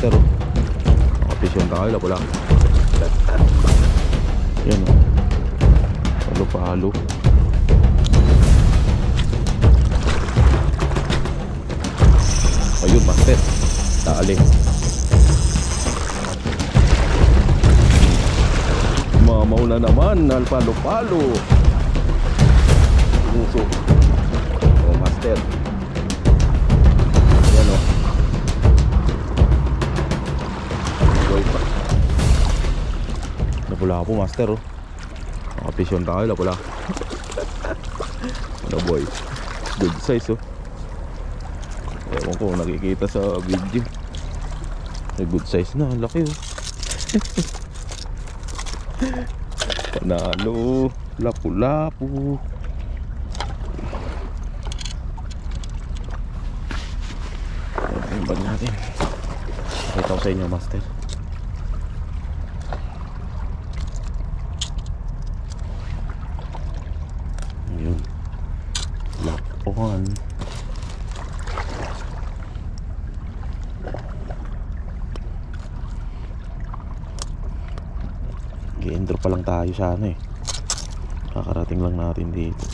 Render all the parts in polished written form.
master oh. Nakapisyon tayo, lapula. Yan oh. Palo-palo. Ayun master, dali. Mamaw na naman, alpalo-palo. Puso. Oh master. Yan oh. Boy pa. Napula po master oh. Nakapisyon tayo, lapula. Ano boy, good size oh. Ewan ko nakikita sa video. May good size na, laki oh. Panalo, lapu-lapu. Ayan ba natin? Pakita ko sa inyo master. Ayun, lapuhan. Gi-intro pa lang tayo sa ano eh. Kakarating lang natin dito.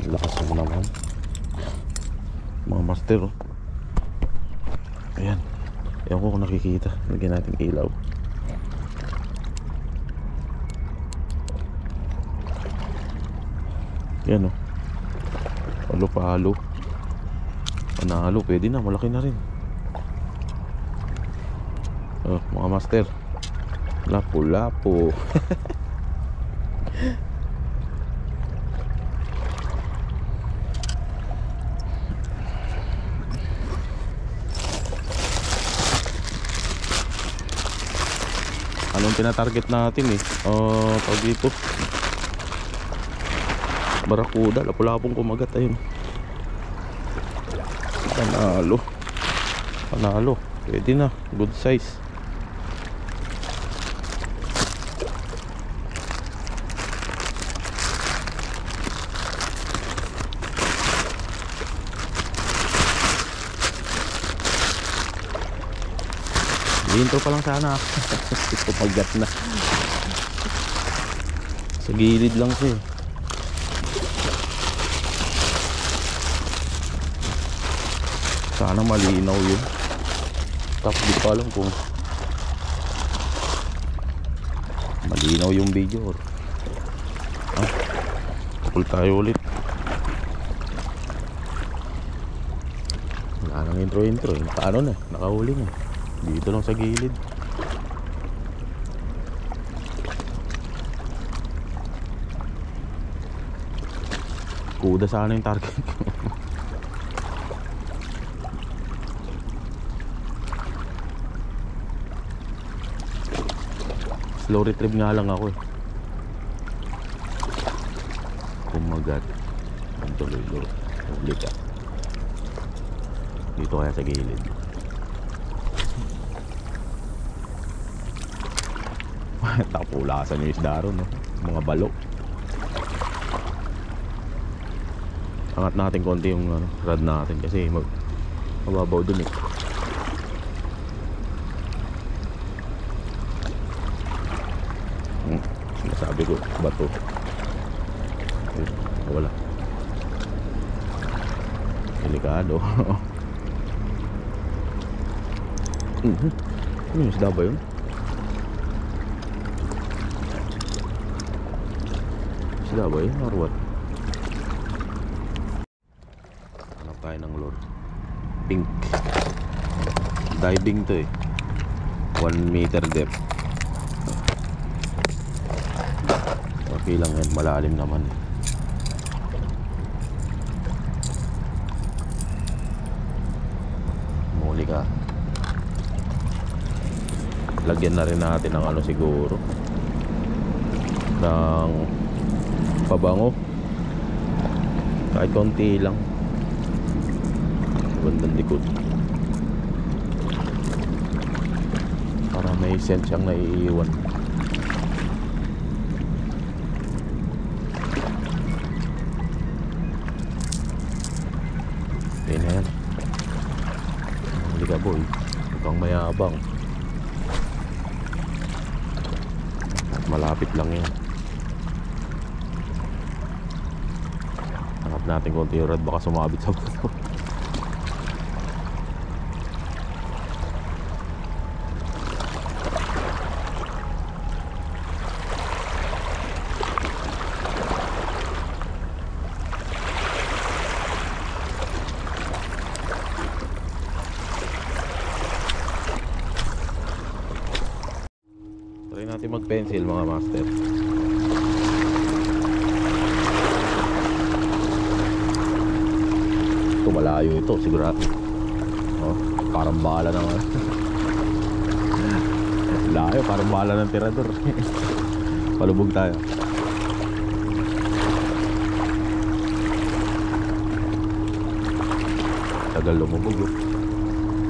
Lakas mo naman mga master oh. Ayan. Ewan ko kung nakikita. Lagyan natin ilaw. Yan o. Palo-palo. Panalo. Pwede na. Malaki na rin. Oh, mga master. Lapu-lapu. Anong tinatarget natin eh? Tawag dito. Barakuda, lapu-lapong kumagat. Ayun. Panalo. Panalo. Pwede na. Good size. Intro pa lang sana. Kumagat na. Sa gilid lang siya eh. Sana malinaw yun. Tapos di ko alam kung malinaw yung video or tukol tayo ulit. Wala nang intro eh. Paano na? Nakahuli na. Dito lang sa gilid. Kuda sana yung target ko. Slow retrieve nga lang ako eh. Kumagat. Ang tuloy-lo. Ulit ka. Dito kaya sa gilid. Tapulasan yung isda ron, no? Mga balo. Angat natin konti yung rod natin kasi mababaw dun eh. Sinasabi ko, bato. Wala. Delikado. Ano yung isda ba yun? Isda ba yun or what? Hanap tayo ng lure. Pink. Diving to eh. 1 meter depth. Okay lang yan, malalim naman eh. Muli ka. Lagyan na rin natin ng ano siguro, ng pabango. Kahit konti lang. Bandang likod. may scent siyang naiiwan. Ayun na yan. Halika boy, mukhang mayabang. At malapit lang yan. Hanap natin konti yung rod, baka sumabit sa bato. Try natin mag-pencil mga master. Ito malayo ito sigurado. Oh, parang bala ng layo, parang bala ng tirador. Palubog tayo. Tagal lumubog oh.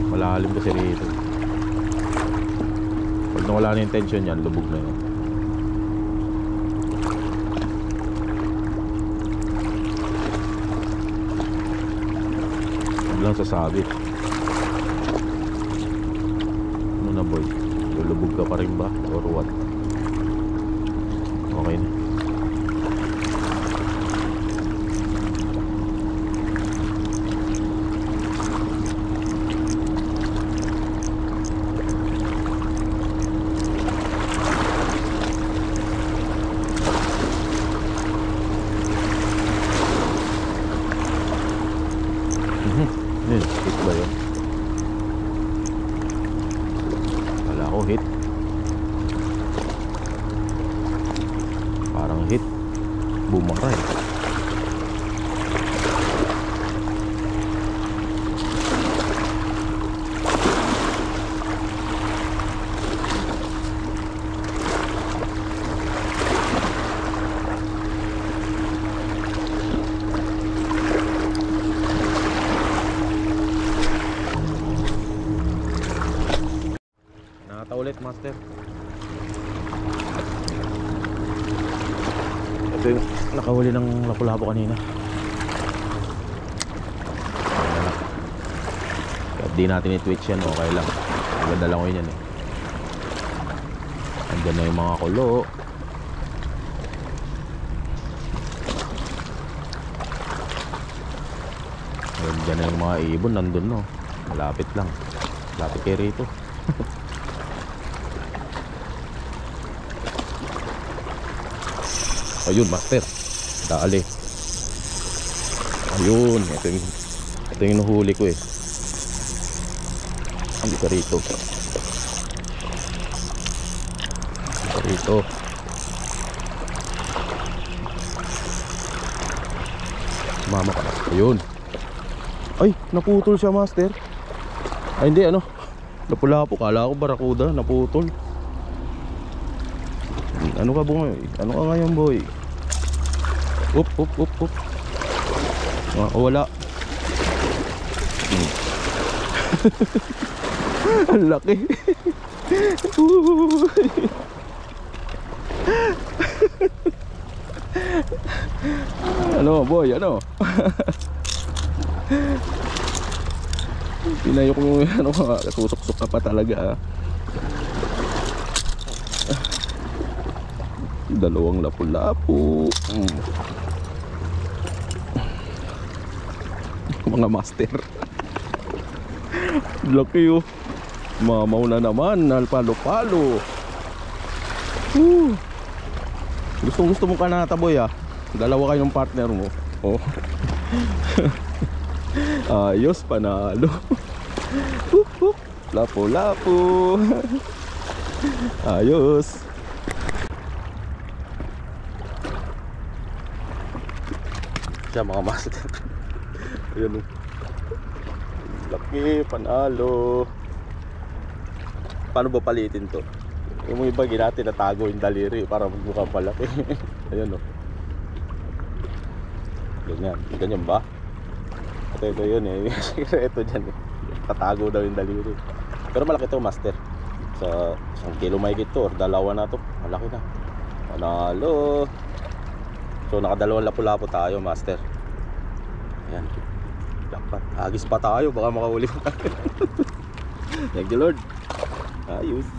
Malalim kasi rito. Pag nawala na yung tension yan, lubog na yun. Huwag lang sasabit. Ano na boy? Lulubog ka pa rin ba? Or what? Okay na. Yun, hit ba yun? Wala ko hit. Parang hit. Bumaray. Ulit master. Ito yung nakahuli ng lapu-lapu kanina. Kahit di natin i-twitch yan, okay lang. Maganda lang ko yun yan eh. Andyan na yung mga kulo. Andyan na yung mga ibon, nandun no. Malapit lang. Malapit kayo rito. Ayun master, dali. Ayun, ito yung nahuli ko eh. Hindi ka rito. Hindi ka rito. Mama ka na. Ayun. Ay, naputol siya master. Ay hindi, ano, lapu-lapu. Kala ko barakuda, naputol. Ano ka boy? Ano ka ngayon boy? Up. Wala. Ang laki. Ano boy? Ano? Pinayok mo yung ano ka. Katusok-sok ka pa talaga. Dalawang lapu-lapu. Mga master. Laki oh. Mamaw na naman. Alpalo-palo. Gusto mo kanata boy ah. Dalawa kayo ng partner mo. Oh. Ayos, panalo. Lapu-lapu. Ayos. Mga master. Ayun, laki, panalo. Paano ba palitin to? Yung iba ginati natago yung daliri para magmukha palaki. Ayun o. Ganyan ba? Ito yun eh. Ito dyan eh. Tatago daw yung daliri. Pero malaki to master. Sa 1 kilo mahigit to, or dalawa na to. Malaki na. Panalo. So nakadalawang lapu-lapu tayo, master. Ayan. Jackpot. Agis pa tayo, baka makahuli pa tayo. Thank you, Lord. Ayos.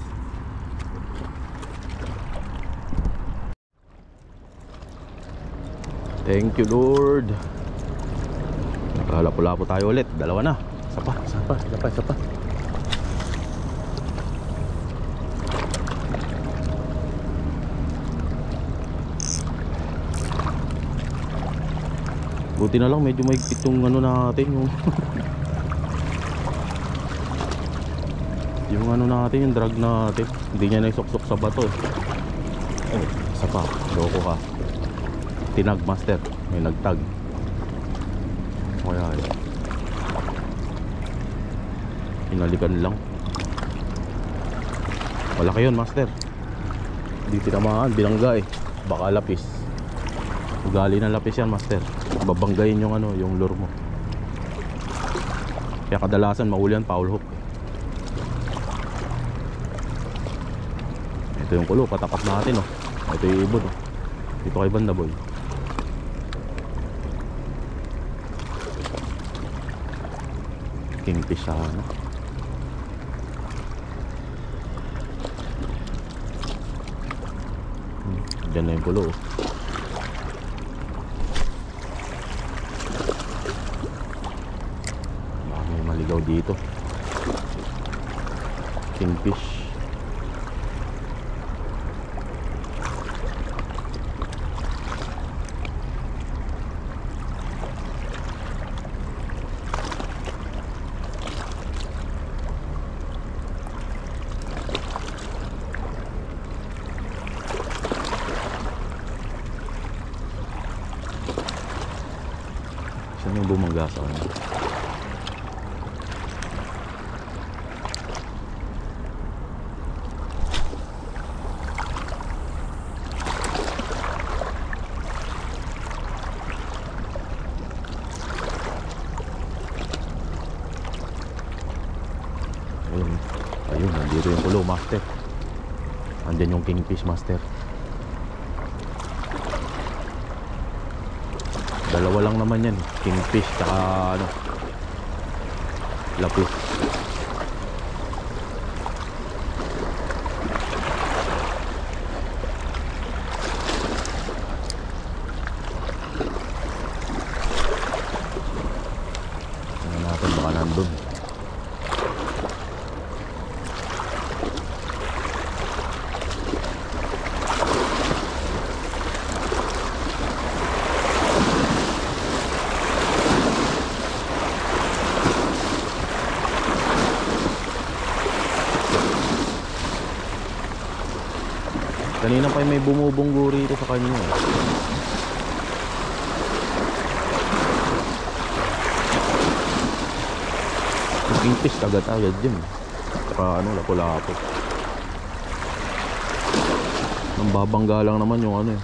Thank you, Lord. Nakalapu-lapu tayo ulit. Dalawa na. Isa pa. Buti na lang medyo mahigpit yung ano natin, yung ano natin, yung drag natin. Hindi niya naisuksok sa bato eh. Oh, isa pa. Loko ka. Tinag, master. May nagtag. Kaya yun. Hinalikan lang. Malaki yun, master. Hindi tinamaan, binangga eh. Baka lapis. Ugali na lapis yan, master. Babanggayin yung ano, yung lure mo. Kaya kadalasan mahuli yan, foul hook. Ito yung kulo, patapat natin oh. Ito yung ibon oh. Dito kay banda boy. Kingfish sana. Diyan na yung kulo oh. May maligaw dito. Kingfish. Saan yung bumangga sa kanya? Ayun, nandito yung kulo, master. Andyan yung kingfish, master. Dalawa lang naman yan, kingfish tsaka ano, lapis. Tingnan natin, baka nandun. Kanina pa may bumubunggo rito sa kanya eh. Kingfish agad-agad yun. Saka ano, lapu-lapu. Nang babangga lang naman yung ano eh,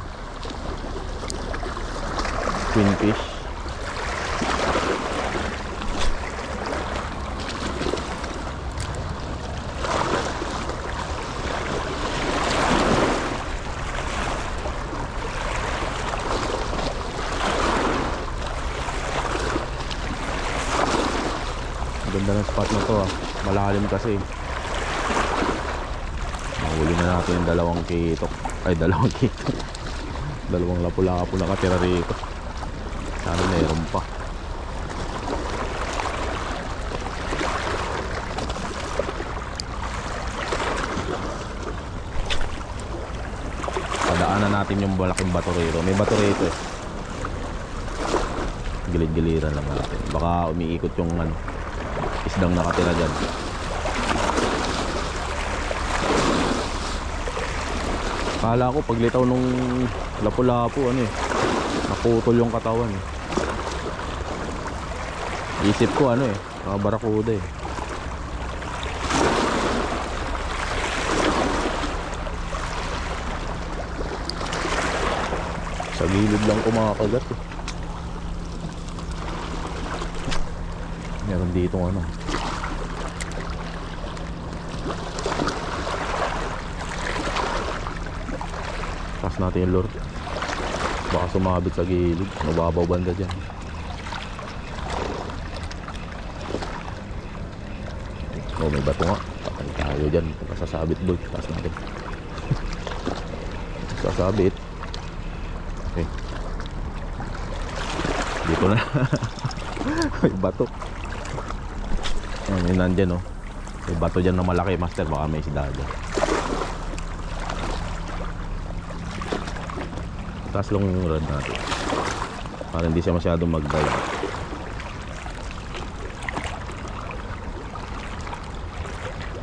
queenfish. Ganda ng spot na to ah. Malalim kasi. Mahuli na natin yung dalawang kitok. Ay, dalawang kitok. Dalawang lapu-lapu nakatira rito. Sana mayroon pa. Padaanan natin yung malaking bato rito. May bato rito eh. Gilid-giliran lang natin. Baka umiikot yung ano, isdang nakatira dyan. Kala ko paglitaw nung lapu-lapu ano eh, naputol yung katawan eh. Isip ko ano eh, barakuda eh. Sa gilid lang kumakagat eh. Meron dito ano, Taas natin yung lure. Baka sumabit sa gilid. Mababaw banda dyan. Oh, may bato nga. Patay tayo dyan. Sasabit boy. Taas natin. Sasabit. Okay. Dito na. May bato. Ayan, nandyan oh. May bato dyan na malaki, master. Baka may isda dyan. Taas lang yung rod natin para hindi siya masyadong mag-dive.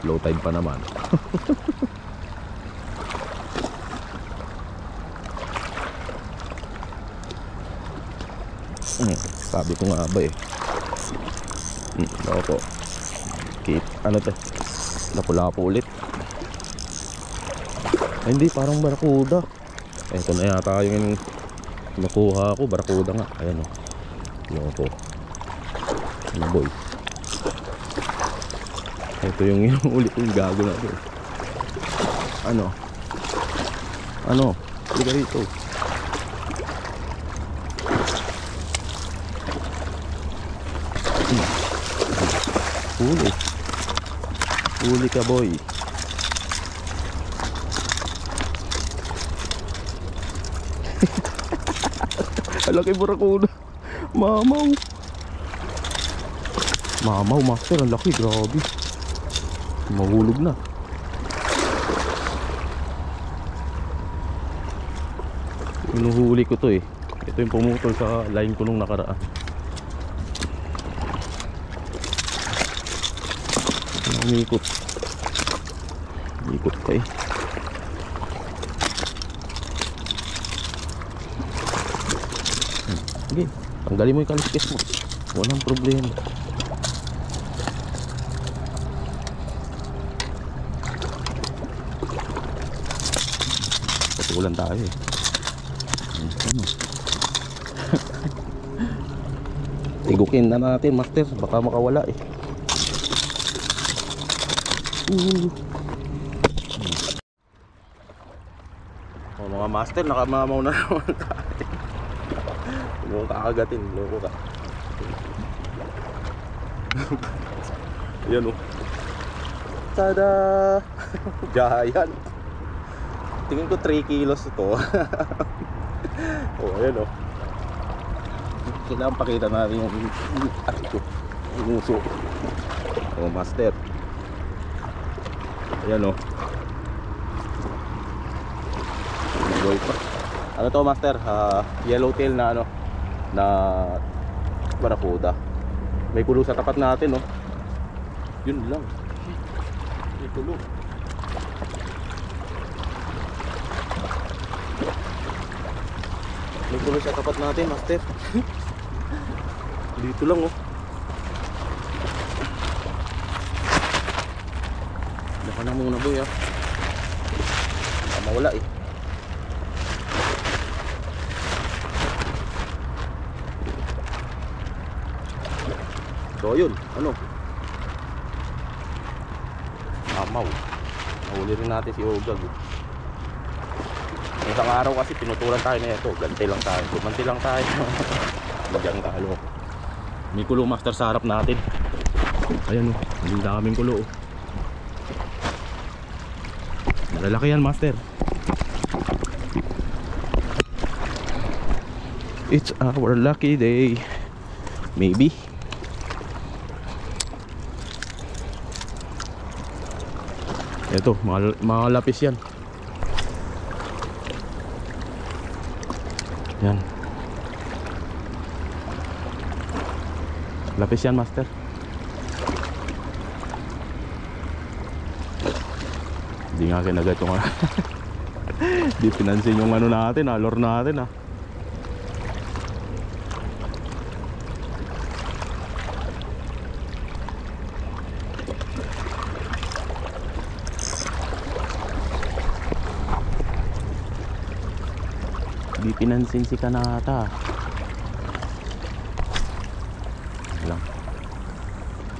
Low tide pa naman. Sabi ko nga ba eh. Ako keep ano to, lapu-lapu ulit. Ay, hindi, parang barakuda. Ito na yata yung nakuha ko, barakuda nga. Ayan o, loko. Ano boy, ito yung inuulit yung gago na ito. Ano liga rito. Huli ka boy. Alaki barakuda. Mamaw master, ang laki, grabe. Mahulog na. Inuhuli ko to eh. Ito yung pumutol sa line ko nung nakaraan. Umikot. Umikot pa eh. Sige, tanggalin mo yung kaliskis mo. Walang problema. Patulan tayo eh. Tigukin na natin master, baka makawala eh. Oh, mga master, nakamamaw na naman tayo. Huwag mong kakagatin, loko ka. Yan o. Tada! Giant. Tingin ko 3 kilos ito. Oh, ayan o. Kailangan pakita natin yung uso. Oh, master. Ayan o. Boy pa. Ano to master? Yellowtail na ano, na barakuda. May kulo sa tapat natin oh. Yun lang. May kulo. May kulo sa tapat natin master. Dito lang oh. Baka na muna boy ah. Baka mawala eh. So yun, ano? Amaw. Nahuli rin natin si Ogag. Isang araw kasi pinutulan tayo na ito. Gantay lang tayo. Gumanti lang tayo. Diyan tayo. May kulo master sa harap natin. Ayan o. Hindi daming kulo. Malalaki yan master. It's our lucky day. Maybe. Ito, mga lapis yan. Yan. Lapis yan, master. Hindi nga kinagat yung di pinansin yung ano natin, lure natin Di pinansin si Kanata. Lang.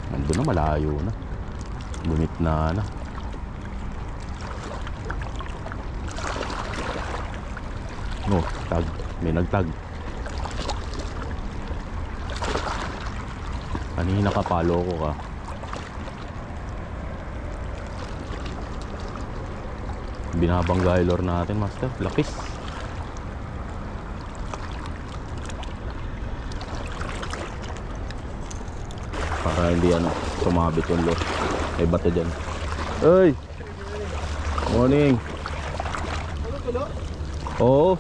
Nandun na, malayo na. Bumit na. No, tag. May nagtag. Kanina ka, palo ko ka. Binabangga yung lure natin, master. Lapis. Para hindi sumabit yung lure. May bato dyan. Hey! Morning! Oo.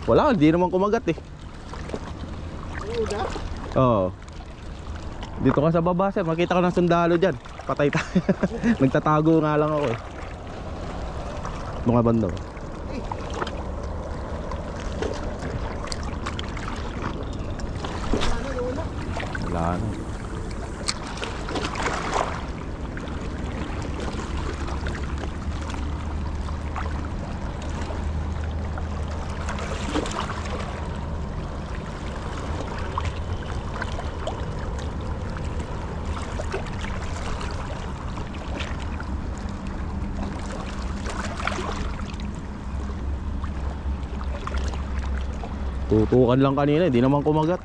Wala, hindi naman kumagat eh. Oo. Dito ka sa baba, sir. Makita ko ng sundalo dyan. Patay tayo. Nagtatago nga lang ako eh. Mga banda. Wala na. Tutukan lang kanina, hindi naman kumagat.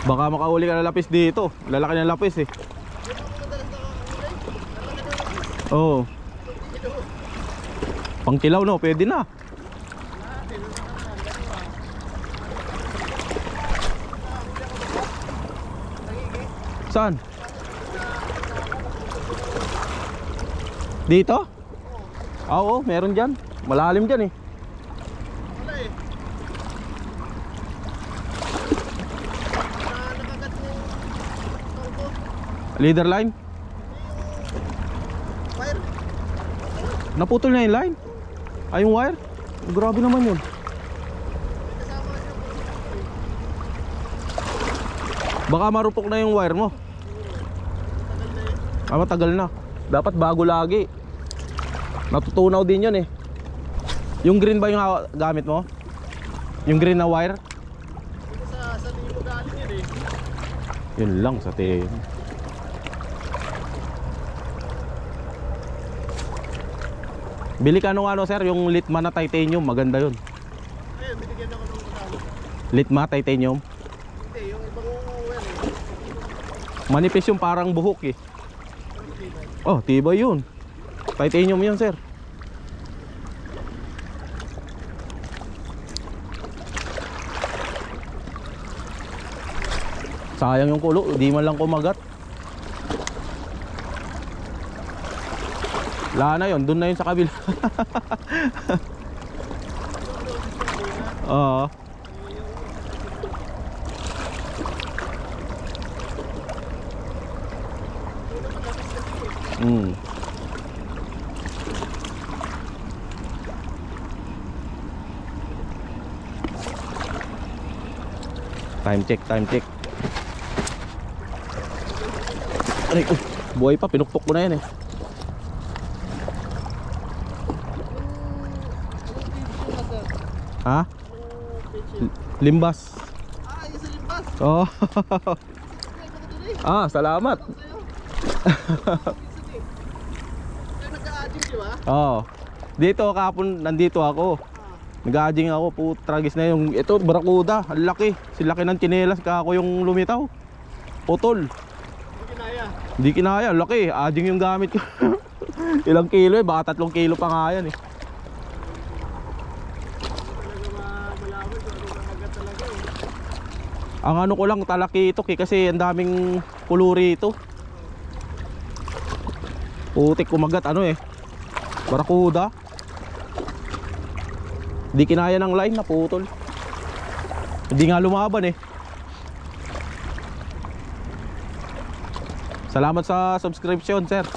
Baka makauli ka na lapis dito. Lalaki ng lapis eh. Oo. Pangkilaw no, pwede na. Saan? Dito? Oo, meron dyan. Malalim dyan eh. Leader line? Wire. Naputol na yung line? Ay, yung wire? Grabe naman yun. Baka marupok na yung wire mo. Ah, matagal na. Dapat bago lagi. Natutunaw din yun eh. Yung green ba yung gamit mo? Yung green na wire? Sa limo galing yun eh. Yun lang sa tingin. Bili ka nung sir, yung Litma na titanium, maganda yun. Ayun, binigyan ako ng magkano. Litma titanium? Hindi, yung ibang well eh. Manipis yung parang buhok eh. Oh, tibay yun. Titanium yun sir. Sayang yung kulo, di man lang kumagat. Wala na yun, dun na yun sa kabila. Oo. Time check, time check. Aray, buhay pa, pinukpok ko na yan eh. Ha? Limbas. Ah, yung sa limbas? Oo. Ah, salamat. Nag-a-adjing di ba? Oo. Dito kahapon nandito ako. Nag-a-adjing ako, putragis na yung ito, barakuda, ang laki. Silaki ng tsinelas ka ako yung lumitaw. Putol. Hindi kinaya. Hindi kinaya, laki. Adjing yung gamit ko. Ilang kilo eh, baka 3 kilo pa nga yan eh. Ang ano ko lang talaki ito kasi ang daming kuluri ito. Putik kumagat ano eh. Barakuda. Hindi kinaya ng line, naputol. Hindi nga lumaban eh. Salamat sa subscription, sir.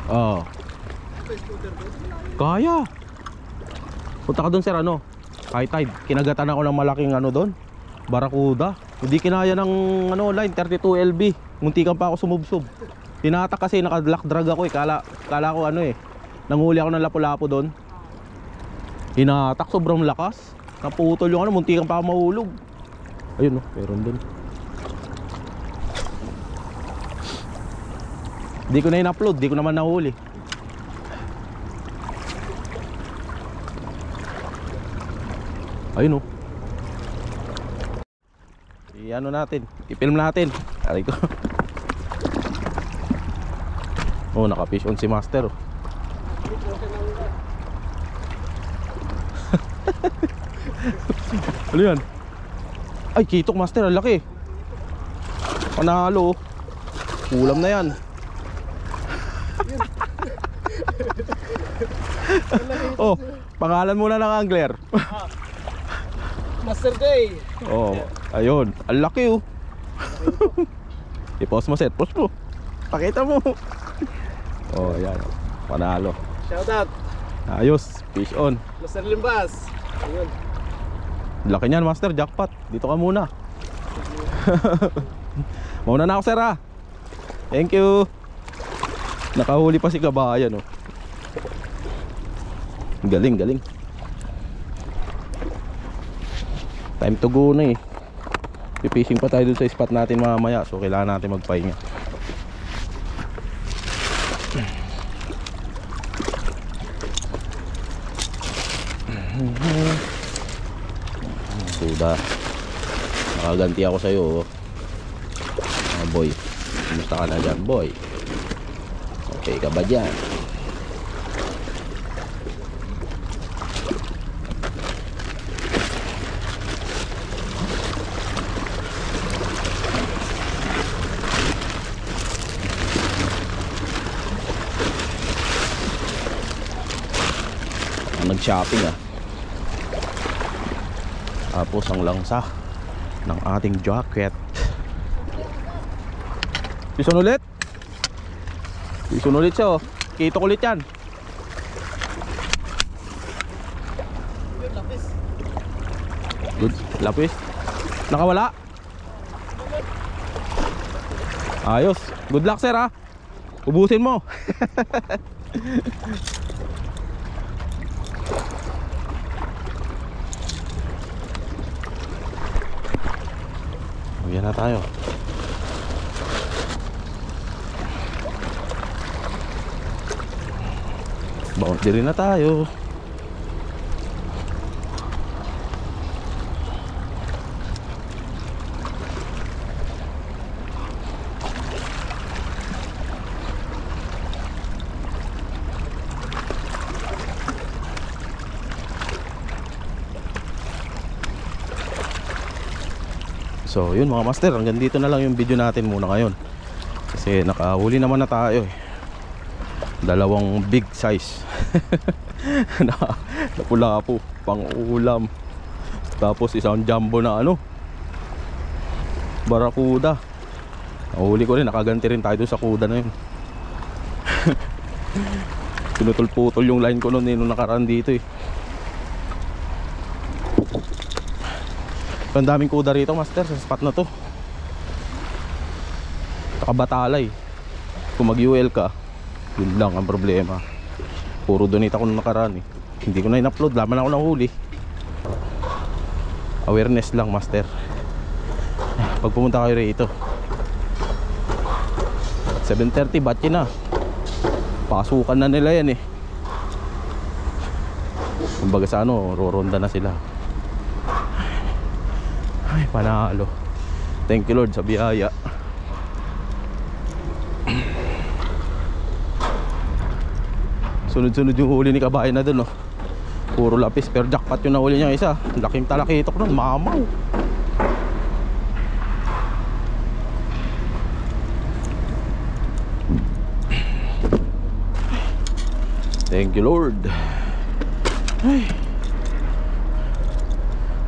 Oo. Kaya. Punta ka doon sir, ano, high tide. Kinagatan ako ng malaking ano doon, barakuda. Hindi kinaya ng ano, line 32 LB. Muntikan pa ako sumubsob. Tinatak kasi, naka-lock drag ako eh. Kala ko ano eh, nanghuli ako ng lapu-lapu doon. Hinatak, sobrang lakas. Naputol yung ano, muntikan pa ako mahulog. Ayun oh, meron doon. Di ko na in-upload, di ko naman nahuli. Ayun oh. I-ano natin, i-film natin. Aray ko. Oh, naka-fish on si Master oh. Ano yan? Ay, kitok Master, ang laki. Panalo. Ulam na yan. Oh, pangalan muna ng angler. Master Day. Oh, ayun, ang laki oh. I-post mo set, post mo. Pakita mo. Oh, ayan. Panalo. Shout out. Ayos, fish on. Master Limbas. Ayun. Laki niyan Master, jackpot. Dito ka muna. Mauna na ako sir ha. Thank you. Nakahuli pa si kabayan oh. Galing, galing. Time to go na eh. Pipishing pa tayo dun sa spot natin mamaya. So kailangan natin magpahinga. Suda. Nakaganti ako sa'yo oh. Boy, kumusta ka na dyan boy? Okay ka ba dyan? Nag-shopping ah. Tapos ang langsa ng ating jacket. Pison ulit. Pison ulit siya oh. Kitok ulit yan. Good. Lapis. Nakawala. Ayos. Good luck sir ha. Ubusin mo. Uwian na tayo. Boundary na tayo. So yun mga master, hanggang dito na lang yung video natin muna ngayon. Kasi nakahuli naman na tayo eh. Dalawang big size na lapu-lapu, pang ulam. Tapos isang jumbo na ano, barakuda. Nahuli ko rin, nakaganti rin tayo sa kuda na yun. Pinutol-putol yung line ko noon nung nakaraan dito eh. Ang daming kuda rito master sa spot na to. Nakabatalay. Kung mag-UL ka, yun lang ang problema. Puro donate ako nung nakaraan eh. Hindi ko na in-upload, laman ako nahuli. Awareness lang master. Pag pumunta kayo rito 7:30 batche na. Pasukan na nila yan eh. Kumbaga sa ano, roronda na sila. Ay, panalo. Thank you Lord sa biyaya. Sunod-sunod yung huli ni kabayan na dun oh. Puro lapis, pero jackpot yung nahuli niya isa. Laking talakitok nun, mamaw. Thank you Lord. Ay.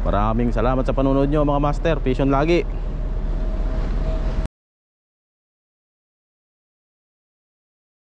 Maraming salamat sa panonood nyo mga master. Patient lagi.